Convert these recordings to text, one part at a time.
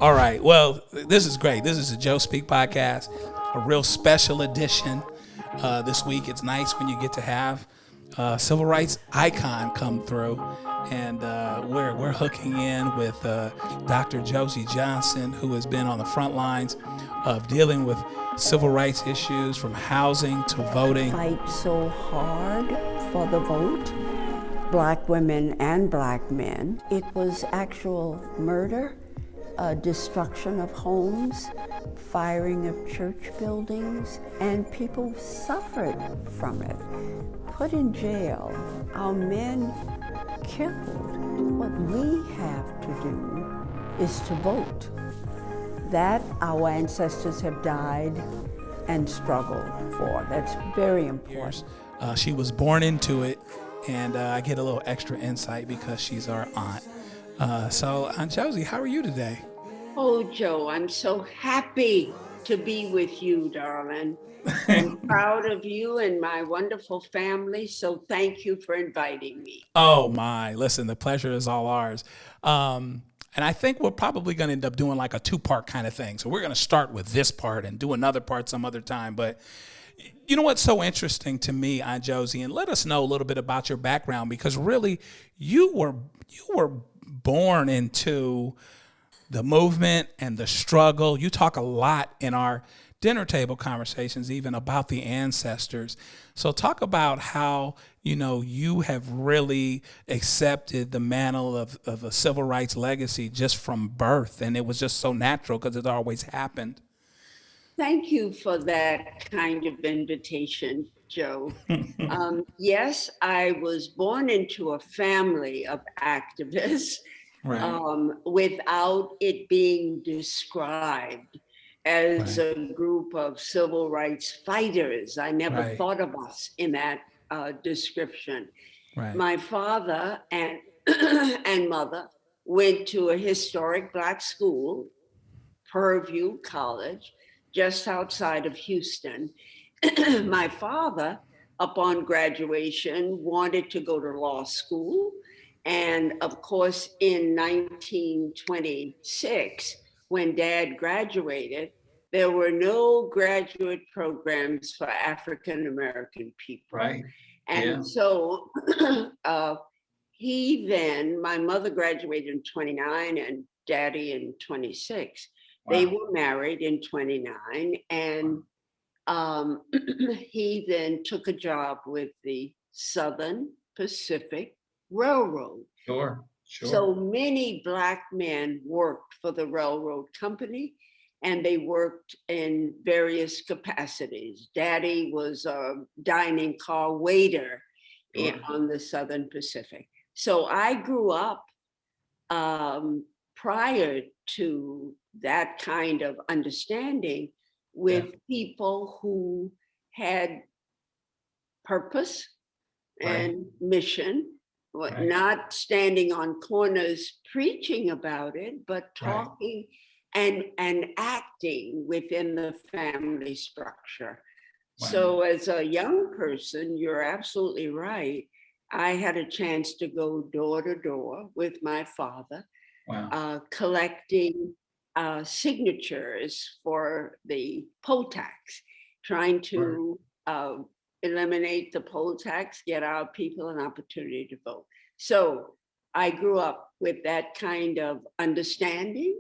All right. Well, this is great. This is a Joe Speak podcast, a real special edition. This week, it's nice when you get to have a civil rights icon come through, and we're hooking in with Dr. Josie Johnson, who has been on the front lines of dealing with civil rights issues from housing to voting. Fight so hard for the vote, black women and black men. It was actual murder, destruction of homes, firing of church buildings, and people suffered from it. Put in jail, our men killed. What we have to do is to vote. That our ancestors have died and struggled for. That's very important. She was born into it, and I get a little extra insight because she's our aunt. So, Aunt Josie, how are you today? Oh, Joe, I'm so happy to be with you, darling. I'm proud of you and my wonderful family, so thank you for inviting me. Oh my! Listen, the pleasure is all ours. And I think we're probably going to end up doing like a two-part kind of thing. So we're going to start with this part and do another part some other time. But you know what's so interesting to me, Aunt Josie, and let us know a little bit about your background, because really you were born into the movement and the struggle. You talk a lot in our dinner table conversations, even about the ancestors. So talk about how, you have really accepted the mantle of a civil rights legacy just from birth. And it was just so natural because it always happened. Thank you for that kind of invitation, Joe. Yes, I was born into a family of activists, Right. without it being described as Right. a group of civil rights fighters. I never Right. thought of us in that description. Right. My father and and mother went to a historic Black school, Purview College, just outside of Houston. My father, upon graduation, wanted to go to law school. And of course, in 1926, when Dad graduated, there were no graduate programs for African American people. Right. Yeah. And so my mother graduated in 29 and Daddy in 26. They Wow. were married in 29, and he then took a job with the Southern Pacific Railroad. Sure. So many Black men worked for the railroad company, and they worked in various capacities. Daddy was a dining car waiter Sure. on the Southern Pacific. So I grew up prior to that kind of understanding with people who had purpose Right. and mission, Right. not standing on corners preaching about it, but Right. talking and acting within the family structure. Wow. So as a young person, you're absolutely right. I had a chance to go door to door with my father, Wow. collecting signatures for the poll tax, trying Sure. to eliminate the poll tax, get our people an opportunity to vote. So I grew up with that kind of understanding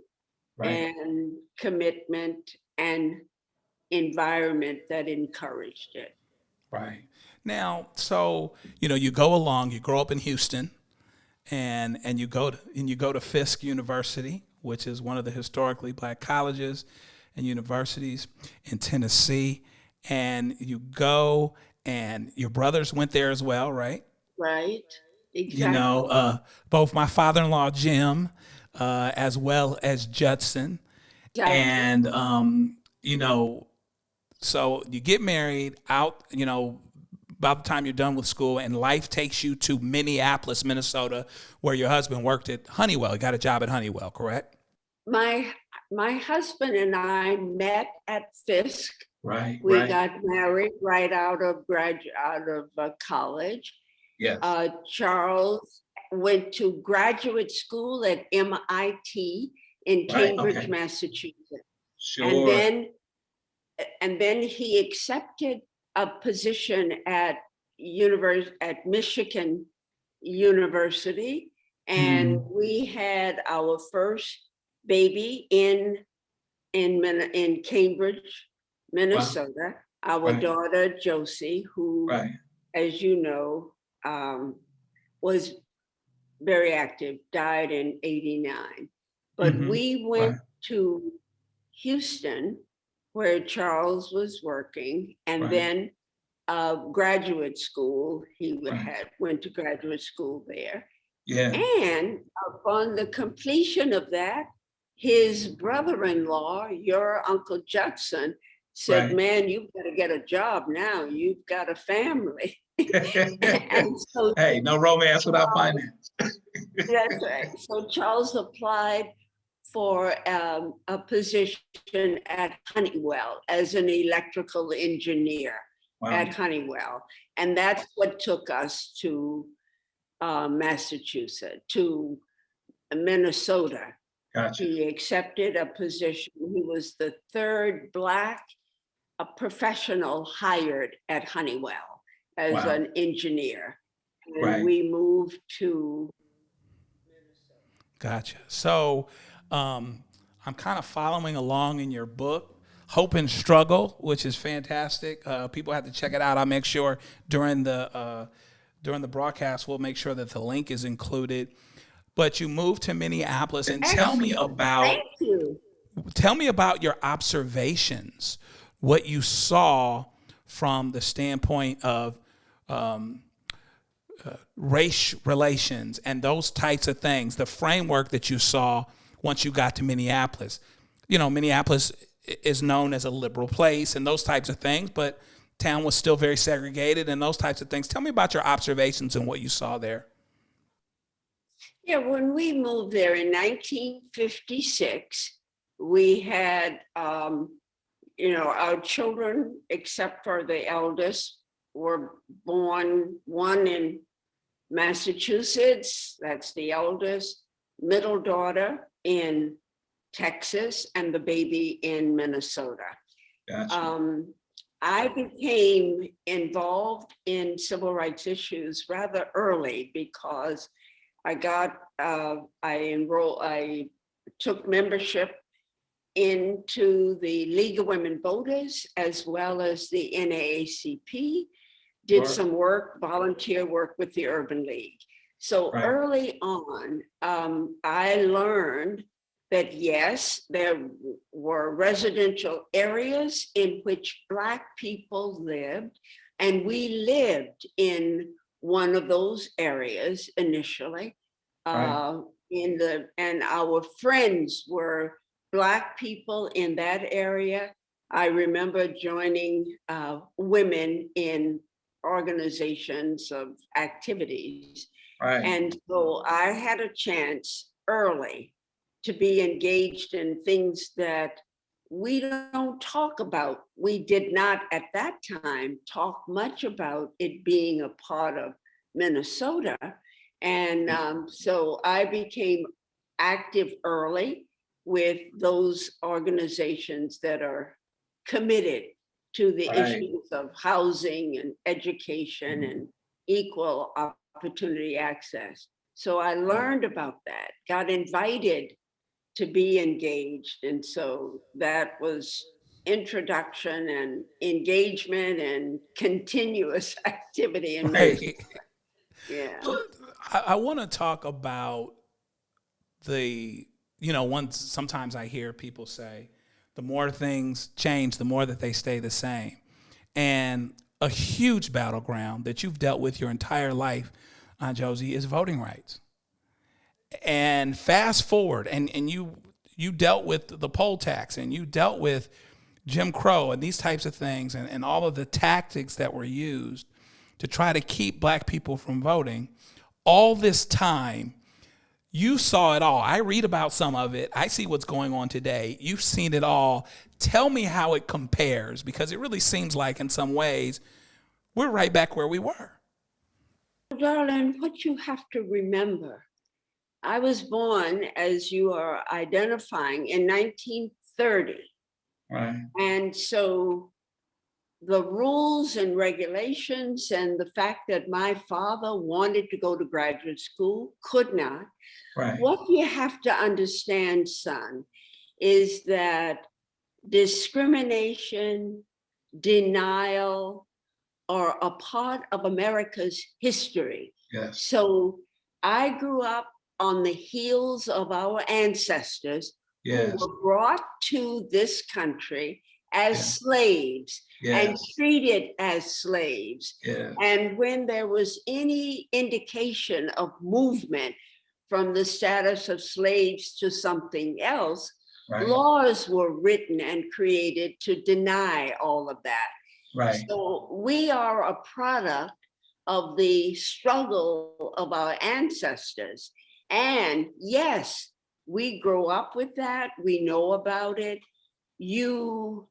Right. and commitment and environment that encouraged it. Right. Now, so, you go along, you grow up in Houston, and you go to Fisk University, which is one of the historically Black colleges and universities in Tennessee, and you go, and your brothers went there as well, right? Right? You Exactly. know, both my father-in-law Jim, as well as Judson, Exactly. and so you get married out, about the time you're done with school, and life takes you to Minneapolis, Minnesota, where your husband worked at Honeywell. He got a job at Honeywell, correct? My my husband and I met at Fisk. Right. We Right. got married right out of college. Yes. Charles went to graduate school at MIT in Right, Cambridge, okay. Massachusetts. And Sure. then he accepted a position at Michigan University, and Mhm. we had our first baby in Cambridge, Wow. Minnesota. Our Right, daughter Josie, who, right. as you know, was very active, died in '89. But Mhm. we went Right, to Houston, where Charles was working, and right, then graduate school. He right. went to graduate school there. Yeah. And upon the completion of that, his brother-in-law, your Uncle Judson, said, Right. "Man, you've got to get a job now. You've got a family." And so Hey, no romance without finance. that's right. So Charles applied for a position at Honeywell as an electrical engineer Wow. at Honeywell. And that's what took us to Massachusetts, to Minnesota. Gotcha. He accepted a position. He was the third Black professional hired at Honeywell as Wow. an engineer. And Right. we moved to Gotcha. So I'm kind of following along in your book, Hope and Struggle, which is fantastic. People have to check it out. I'll make sure during the broadcast, we'll make sure that the link is included. But you moved to Minneapolis, and Excellent. Thank you. tell me about your observations, what you saw from the standpoint of race relations and those types of things, the framework that you saw once you got to Minneapolis. You know, Minneapolis is known as a liberal place and those types of things, but town was still very segregated and those types of things. Tell me about your observations and what you saw there. Yeah, when we moved there in 1956, we had, our children, except for the eldest, were born, one in Massachusetts, that's the eldest, middle daughter in Texas, and the baby in Minnesota. Gotcha. I became involved in civil rights issues rather early because I took membership into the League of Women Voters as well as the NAACP, did Sure. some work, volunteer work with the Urban League. So Right. early on, I learned that yes, there were residential areas in which Black people lived, and we lived in one of those areas initially. Right. And our friends were Black people in that area. I remember joining women in organizations of activities. Right. And so I had a chance early to be engaged in things that we don't talk about. We did not at that time talk much about it being a part of Minnesota. And so I became active early with those organizations that are committed to the Right. issues of housing and education and equal opportunity access. So I learned about that, got invited to be engaged. And so that was introduction and engagement and continuous activity in Minnesota. Right. Yeah. I want to talk about sometimes I hear people say, the more things change, the more that they stay the same. And a huge battleground that you've dealt with your entire life, Josie, is voting rights. And fast forward, and you dealt with the poll tax, and you dealt with Jim Crow and these types of things, and all of the tactics that were used to try to keep Black people from voting. All this time, you saw it all. I read about some of it. I see what's going on today. You've seen it all. Tell me how it compares, because it really seems like in some ways we're right back where we were. Darling, what you have to remember, I was born, as you are identifying, in 1930. Right. And so the rules and regulations and the fact that my father wanted to go to graduate school, could not. Right. What you have to understand, son, is that discrimination, denial are a part of America's history. Yes. So I grew up on the heels of our ancestors Yes. who were brought to this country as Yes. slaves and Yes. treated as slaves. Yes. And when there was any indication of movement from the status of slaves to something else, Right. laws were written and created to deny all of that. Right. So we are a product of the struggle of our ancestors. And yes, we grow up with that. We know about it. You're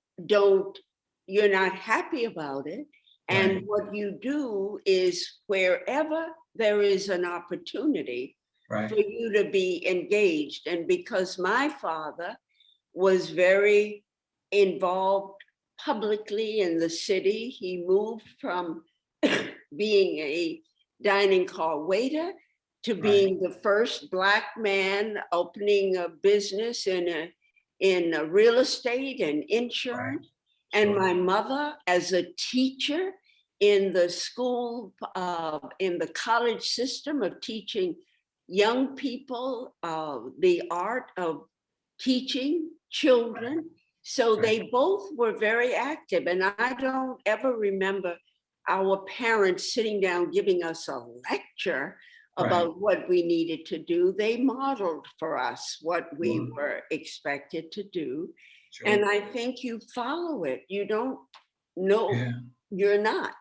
not happy about it. And Right. what you do is wherever there is an opportunity Right. for you to be engaged. And because my father was very involved publicly in the city, he moved from being a dining car waiter to being the first Black man opening a business in real estate and insurance. Right. And Sure. my mother as a teacher in the school, in the college system of teaching young people the art of teaching children. So they both were very active. And I don't ever remember our parents sitting down giving us a lecture about what we needed to do. They modeled for us what we were expected to do. Sure. And I think you follow it. You don't know, Yeah. you're not.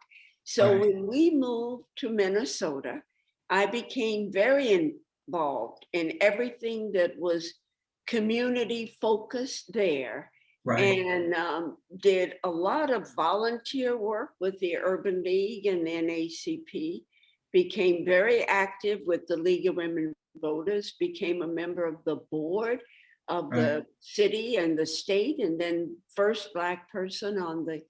So Right. when we moved to Minnesota, I became very involved in everything that was community focused there. Right. And did a lot of volunteer work with the Urban League and the NAACP, became very active with the League of Women Voters, became a member of the board of the city and the state, and then first Black person on the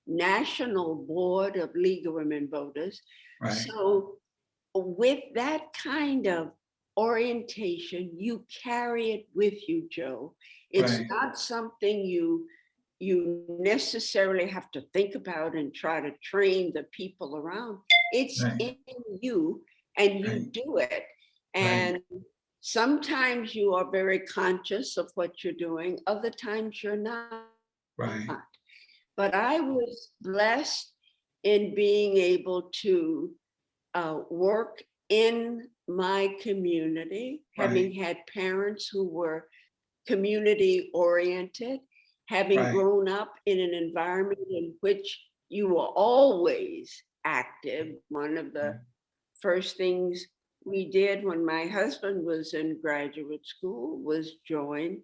national board of League of Women Voters. Right. So with that kind of orientation, you carry it with you, Joe. It's not something you necessarily have to think about and try to train the people around. It's in you and you do it. And sometimes you are very conscious of what you're doing. Other times you're not. Right. But I was blessed in being able to work in my community, having had parents who were community oriented, having grown up in an environment in which you were always active. One of the first things we did when my husband was in graduate school was join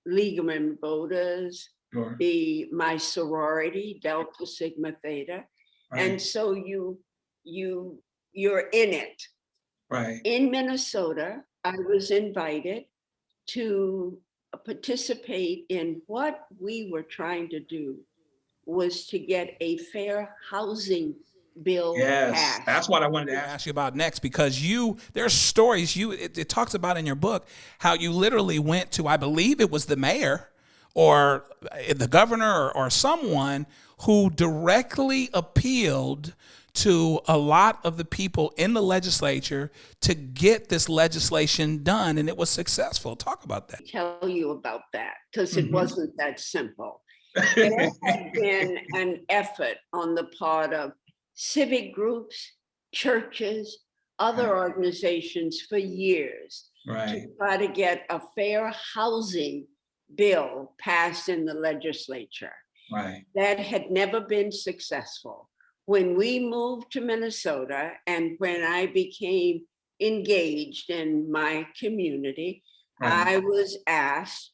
League of Women Voters, Sure. my sorority, Delta Sigma Theta. And so you're in it. Right. In Minnesota, I was invited to participate in what we were trying to do was to get a fair housing bill passed. That's what I wanted to ask you about next, because there's stories it talks about in your book how you literally went to, I believe it was the mayor or the governor or someone who directly appealed to a lot of the people in the legislature to get this legislation done, and it was successful. Talk about that. Tell you about that, because it wasn't that simple. There had been an effort on the part of civic groups, churches, other organizations for years to try to get a fair housing bill passed in the legislature. That had never been successful. When we moved to Minnesota and when I became engaged in my community, I was asked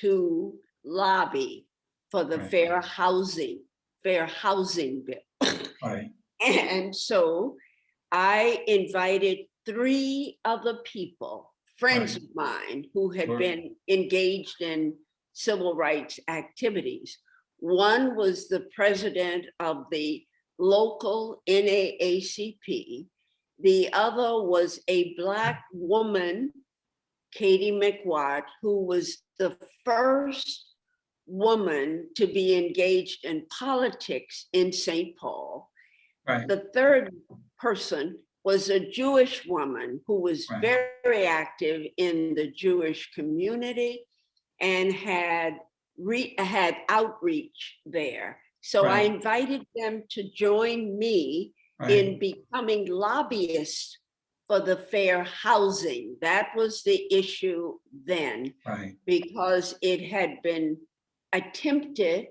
to lobby for the fair housing bill. And so I invited 3 other people friends Right. of mine who had Sure. been engaged in civil rights activities. One was the president of the local NAACP. The other was a Black woman, Katie McWatt, who was the first woman to be engaged in politics in St. Paul. Right. The third person was a Jewish woman who was Right. very active in the Jewish community and had outreach there. So I Right. invited them to join me Right. in becoming lobbyists for the fair housing. That was the issue then, Right. because it had been attempted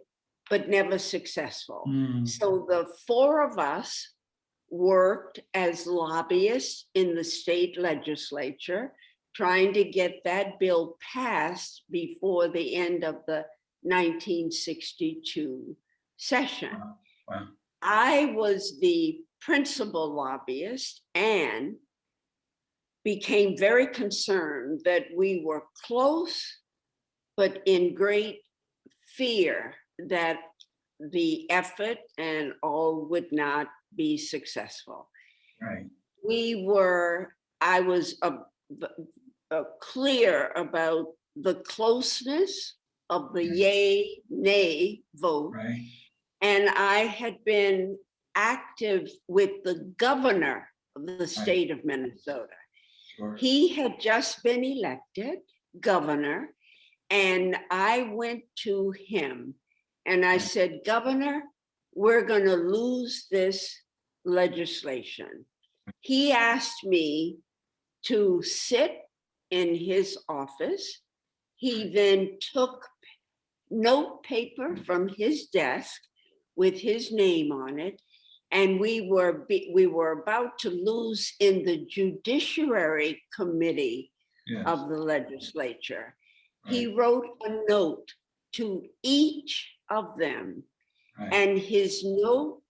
but never successful. Mm. So the four of us worked as lobbyists in the state legislature, trying to get that bill passed before the end of the 1962 session. Wow. Wow. I was the principal lobbyist and became very concerned that we were close, but in great fear that the effort and all would not be successful. Right. I was clear about the closeness of the yay, nay vote. Right. And I had been active with the governor of the state of Minnesota. Sure. He had just been elected governor, and I went to him and I said, Governor, we're going to lose this legislation. He asked me to sit in his office. He then took note paper from his desk with his name on it, and we were about to lose in the Judiciary Committee Yes. of the legislature. Right. He wrote a note to each of them, Right. and his note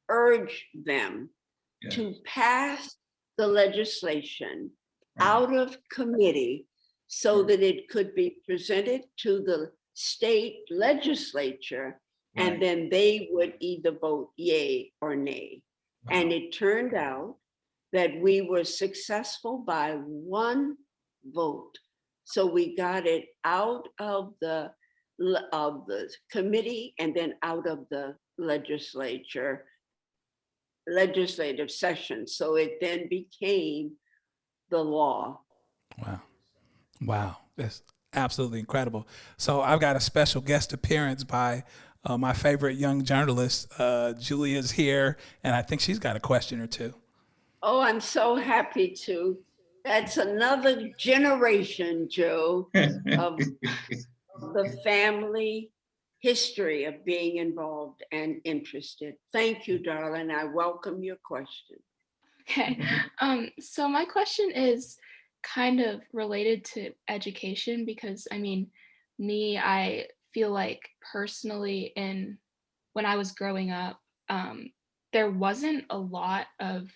urged them Yes. to pass the legislation Right. out of committee so that it could be presented to the state legislature, Right. and then they would either vote yay or nay. Wow. And it turned out that we were successful by one vote. So we got it out of the committee and then out of the legislative session. So it then became the law. Wow. Wow. That's absolutely incredible. So I've got a special guest appearance by my favorite young journalist. Julia's here, and I think she's got a question or two. Oh, I'm so happy to. That's another generation, Joe, of the family history of being involved and interested. Thank you, darling. I welcome your question. Okay, so my question is kind of related to education, because I mean, I feel like personally when I was growing up, there wasn't a lot of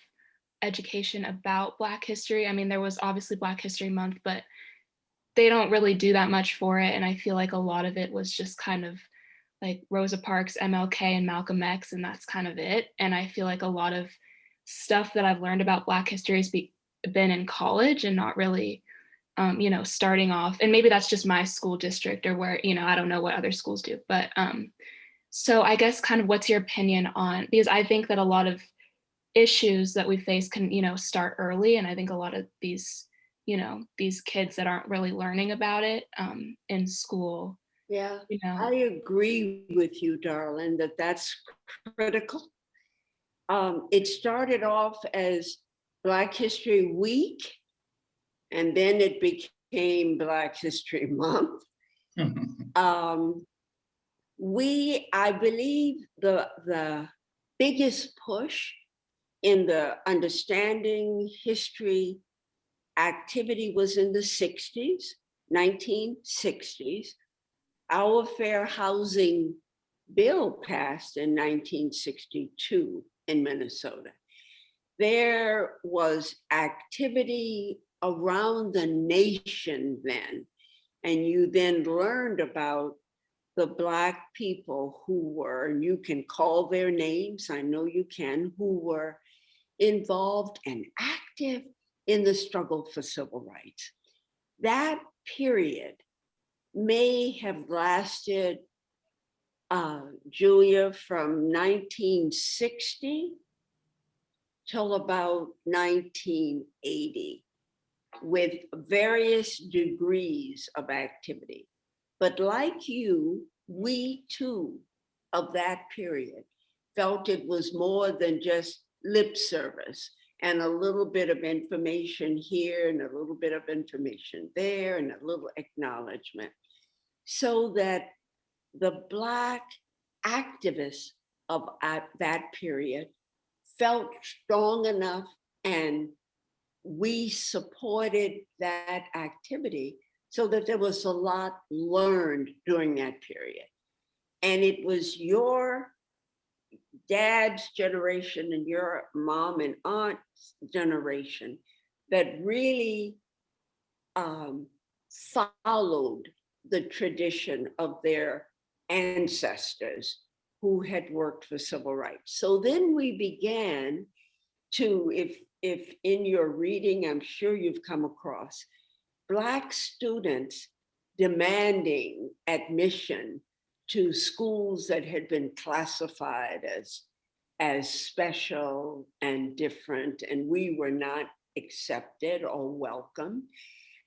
education about Black history. I mean, there was obviously Black History Month, but they don't really do that much for it. And I feel like a lot of it was just kind of like Rosa Parks, MLK, and Malcolm X, and that's kind of it. And I feel like a lot of stuff that I've learned about Black history has been in college and not really, starting off. And maybe that's just my school district or where, I don't know what other schools do. But so I guess kind of what's your opinion on, because I think that a lot of issues that we face can, start early. And I think a lot of these kids that aren't really learning about it in school. Yeah, I agree with you, darling, that's critical. It started off as Black History Week, and then it became Black History Month. I believe the biggest push in the understanding history activity was in the 60s, 1960s. Our fair housing bill passed in 1962 in Minnesota. There was activity around the nation then. And you then learned about the Black people who were, and you can call their names, I know you can, who were involved and active in the struggle for civil rights. That period may have lasted, Julia, from 1960 till about 1980, with various degrees of activity. But like you, we too, of that period, felt it was more than just lip service and a little bit of information here and a little bit of information there and a little acknowledgement. So that the Black activists of that period felt strong enough, and we supported that activity so that there was a lot learned during that period. And it was your dad's generation and your mom and aunt's generation that really followed the tradition of their ancestors who had worked for civil rights. So then we began to, if in your reading, I'm sure you've come across Black students demanding admission to schools that had been classified as special and different, and we were not accepted or welcome.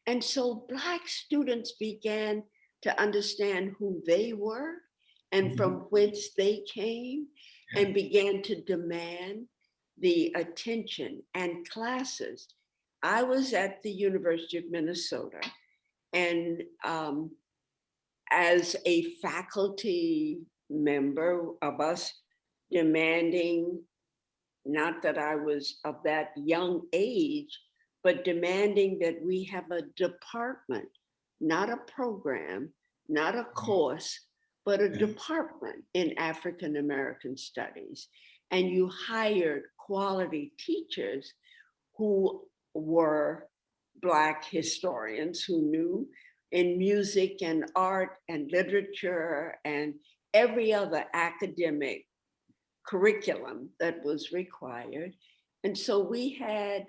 And so Black students began to understand who they were and from whence they came, and began to demand the attention and classes. I was at the University of Minnesota, and as a faculty member of us demanding, not that I was of that young age, but demanding that we have a department, not a program, not a course, but a department in African American studies. And you hired quality teachers who were Black historians who knew in music and art and literature and every other academic curriculum that was required. And so we had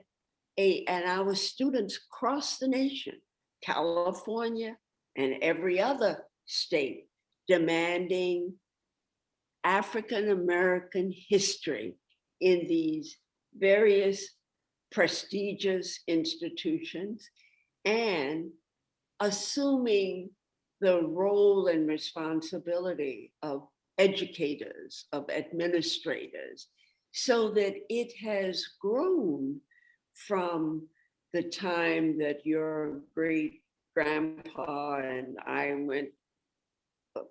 and our students across the nation, California and every other state, demanding African American history in these various prestigious institutions, and assuming the role and responsibility of educators, of administrators, so that it has grown from the time that your great grandpa and I went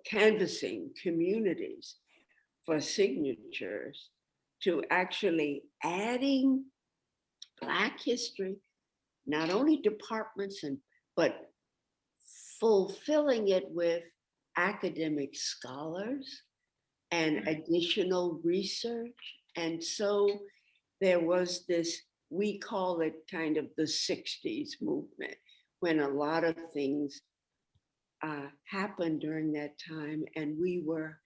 canvassing communities for signatures to actually adding Black history, not only departments, but fulfilling it with academic scholars and additional research. And so there was this, we call it kind of the 60s movement, when a lot of things happened during that time, and we were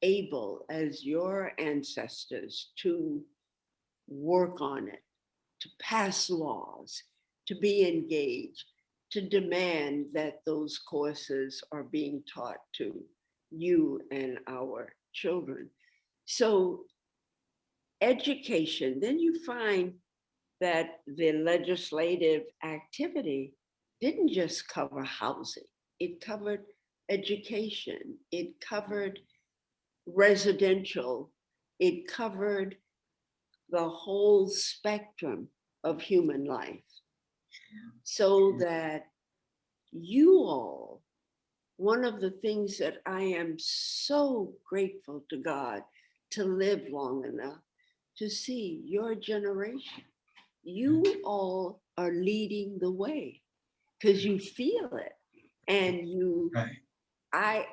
able, as your ancestors, to work on it, to pass laws, to be engaged, to demand that those courses are being taught to you and our children. So education, then you find that the legislative activity didn't just cover housing, it covered education, it covered residential, it covered the whole spectrum of human life. So that you all, one of the things that I am so grateful to God to live long enough to see your generation, you all are leading the way because you feel it. And you, I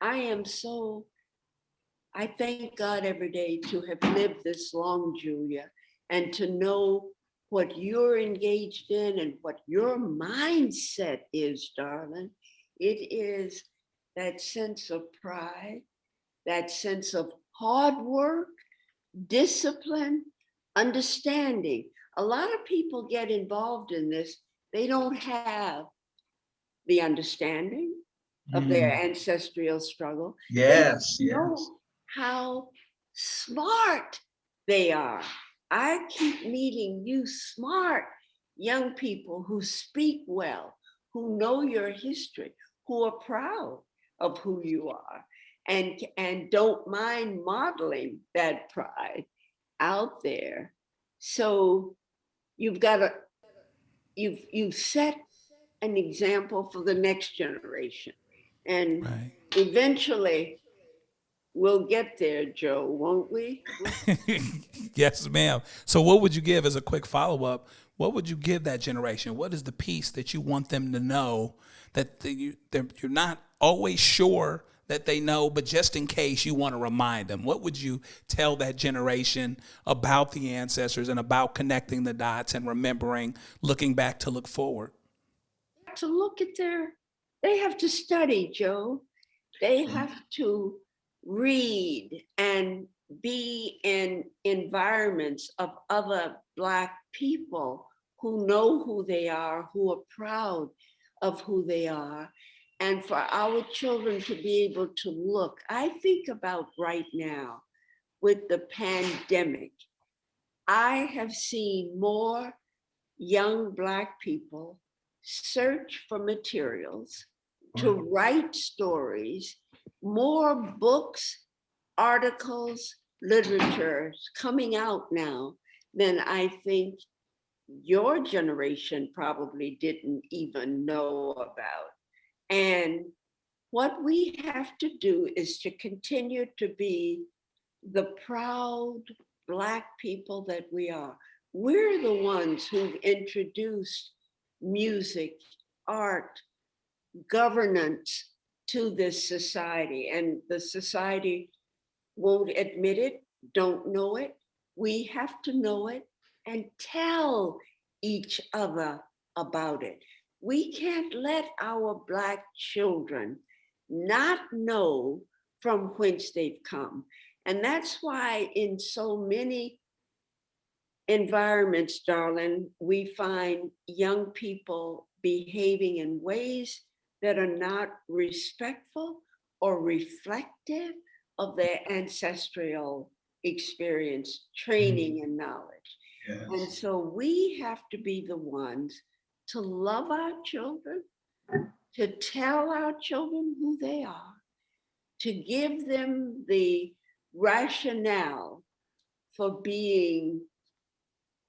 am so, I thank God every day to have lived this long, Julia, and to know what you're engaged in and what your mindset is, darling. It is that sense of pride, that sense of hard work, discipline, understanding. A lot of people get involved in this. They don't have the understanding of their ancestral struggle. Yes, They don't yes. know how smart they are. I keep meeting you smart young people who speak well, who know your history, who are proud of who you are, and don't mind modeling that pride out there. So you've got to, you've set an example for the next generation. And Right. eventually we'll get there, Joe, won't we? Yes, ma'am. So what would you give as a quick follow-up? What would you give that generation? What is the piece that you want them to know that you're not always sure that they know, but just in case you want to remind them? What would you tell that generation about the ancestors and about connecting the dots and remembering, looking back to look forward? To look at they have to study, Joe. They have to read and be in environments of other Black people who know who they are, who are proud of who they are. And for our children to be able to look, I think about right now with the pandemic, I have seen more young Black people search for materials to write stories, more books, articles, literature coming out now than I think your generation probably didn't even know about. And what we have to do is to continue to be the proud Black people that we are. We're the ones who've introduced music, art, governance to this society, and the society won't admit it, don't know it. We have to know it and tell each other about it. We can't let our Black children not know from whence they've come. And that's why in so many environments, darling, we find young people behaving in ways that are not respectful or reflective of their ancestral experience, training, and knowledge. And Yes. so we have to be the ones to love our children, to tell our children who they are, to give them the rationale for being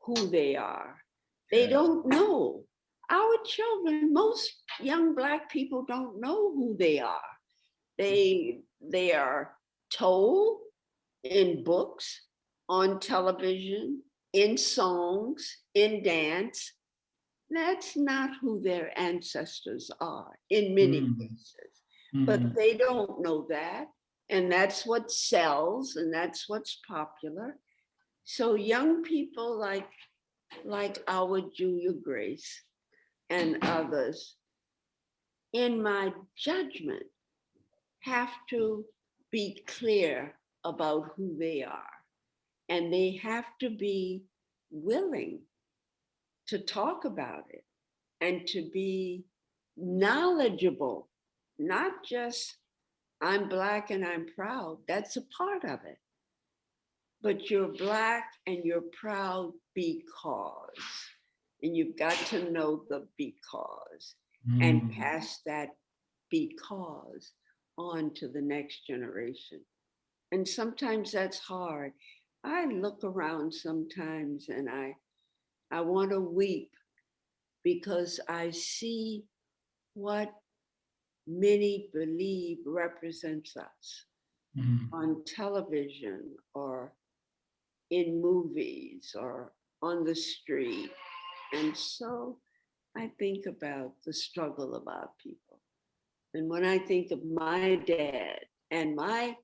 who they are. They don't know. Our children, most young Black people don't know who they are. They are told in books, on television, in songs, in dance. That's not who their ancestors are in many cases. But they don't know that. And that's what sells and that's what's popular. So young people like our Julia Grace and others, in my judgment, have to be clear about who they are. And they have to be willing to talk about it and to be knowledgeable, not just I'm Black and I'm proud. That's a part of it. But you're Black and you're proud because. And you've got to know the because and pass that because on to the next generation. And sometimes that's hard. I look around sometimes and I want to weep because I see what many believe represents us on television or in movies or on the street. And so I think about the struggle of our people. And when I think of my dad and my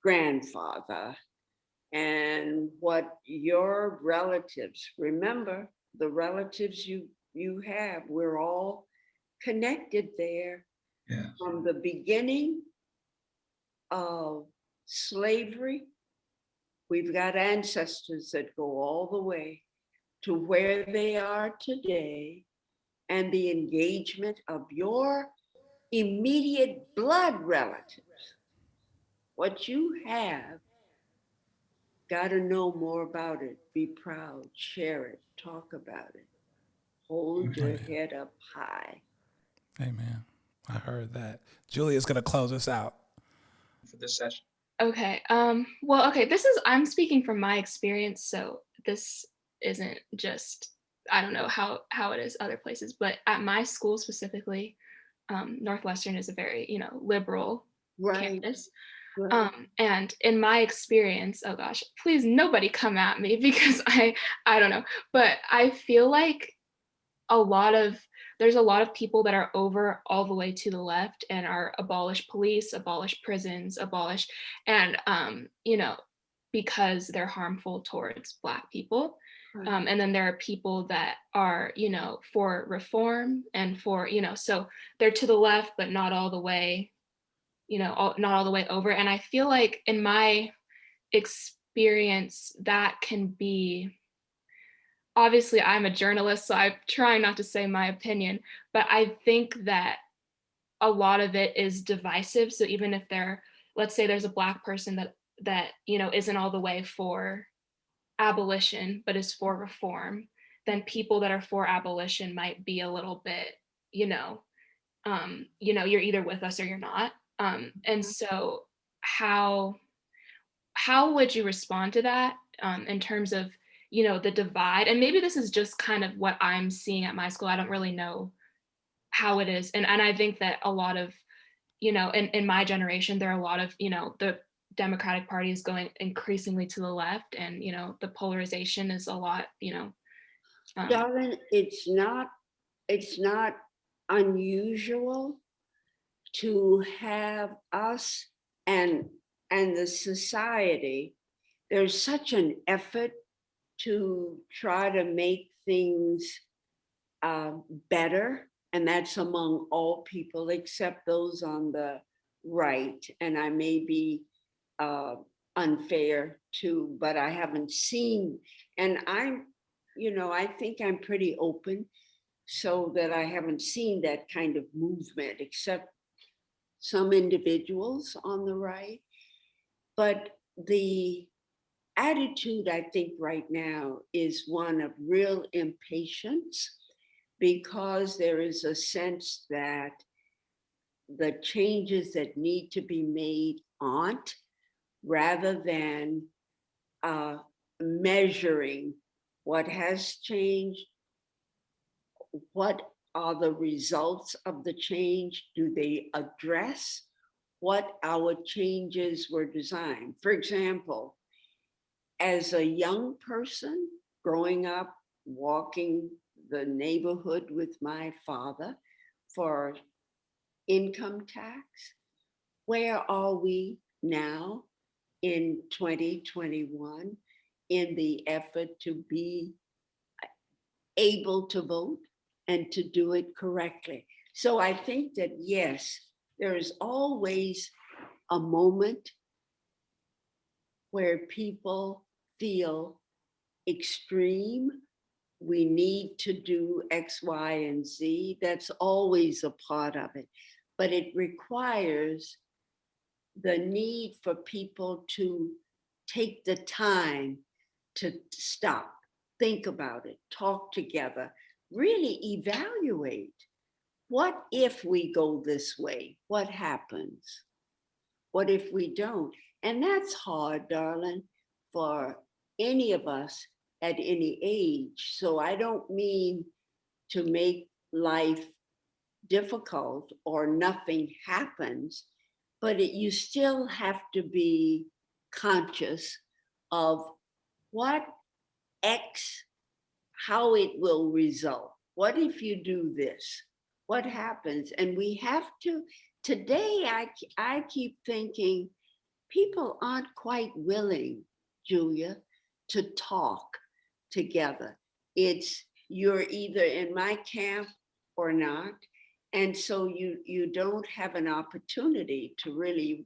grandfather and what your relatives remember, the relatives you have. We're all connected there Yeah. from the beginning of slavery. We've got ancestors that go all the way to where they are today, and the engagement of your immediate blood relatives. What you have, got to know more about it, be proud, share it, talk about it, hold your head up high. Amen. I heard that. Julia's going to close us out. For this session. Okay. Well, okay, I'm speaking from my experience, so this isn't just, I don't know how it is other places, but at my school specifically, Northwestern is a very, liberal Right, campus. right. And in my experience, oh gosh, please nobody come at me because I don't know, but I feel like there's a lot of people that are over all the way to the left and are abolish police, abolish prisons, and because they're harmful towards Black people. Right. And then there are people that are, for reform and for, so they're to the left, but not all the way, not all the way over. And I feel like in my experience, that can be, obviously I'm a journalist, so I'm trying not to say my opinion, but I think that a lot of it is divisive. So even if let's say there's a Black person that isn't all the way for abolition, but is for reform, then people that are for abolition might be a little bit, you're either with us or you're not. And so how would you respond to that, in terms of, the divide? And maybe this is just kind of what I'm seeing at my school. I don't really know how it is. And I think that a lot of, in my generation, there are a lot of, the Democratic Party is going increasingly to the left, and, the polarization is a lot, Darling, it's not unusual to have us and the society. There's such an effort to try to make things better, and that's among all people except those on the right. And I may be unfair too, but I haven't seen, and I think I'm pretty open, so that I haven't seen that kind of movement except some individuals on the right. But the attitude, I think, right now is one of real impatience, because there is a sense that the changes that need to be made aren't, rather than measuring what has changed, what are the results of the change, do they address what our changes were designed. For example, as a young person growing up, walking the neighborhood with my father for income tax, where are we now in 2021 in the effort to be able to vote and to do it correctly? So I think that, yes, there is always a moment where people feel extreme. We need to do X, Y, and Z. That's always a part of it. But it requires the need for people to take the time to stop, think about it, talk together, really evaluate. What if we go this way? What happens? What if we don't? And that's hard, darling, for any of us at any age. So I don't mean to make life difficult or nothing happens, but you still have to be conscious of what X, how it will result. What if you do this? What happens? And we have to, today, I keep thinking people aren't quite willing, Julia, to talk together. It's you're either in my camp or not. And so you don't have an opportunity to really,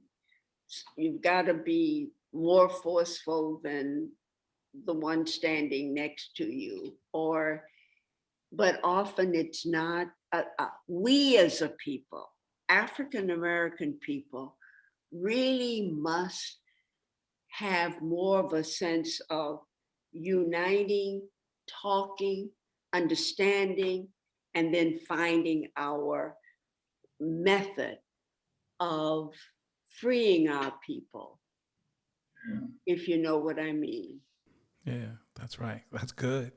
you've got to be more forceful than the one standing next to you, but often it's not. We as a people, African American people, really must have more of a sense of uniting, talking, understanding, and then finding our method of freeing our people, if you know what I mean. Yeah, that's right. That's good.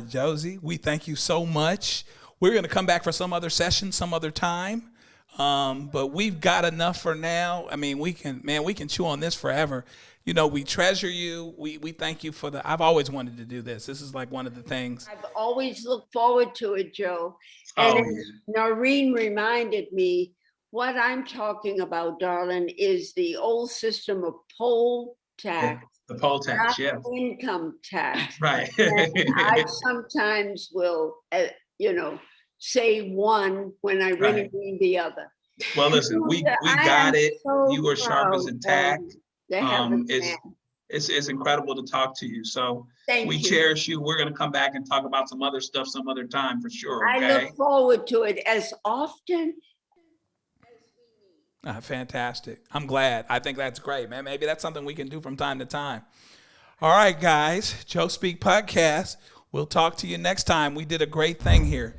Josie, we thank you so much. We're going to come back for some other session, some other time. But we've got enough for now. I mean, we can chew on this forever. You know, we treasure you. We thank you for I've always wanted to do this. This is like one of the things. I've always looked forward to it, Joe. And Noreen reminded me, what I'm talking about, darling, is the old system of poll tax. The poll tax, yeah. Income tax. Right. And I sometimes will, say one when I really mean the other. Well, listen, we got it. So you were sharp as a tack. It's It's incredible to talk to you. So we you. cherish you. We're going to come back and talk about some other stuff some other time for sure. Okay? I look forward to it as often. Fantastic. I'm glad. I think that's great, man. Maybe that's something we can do from time to time. All right, guys. Joe Speak Podcast. We'll talk to you next time. We did a great thing here.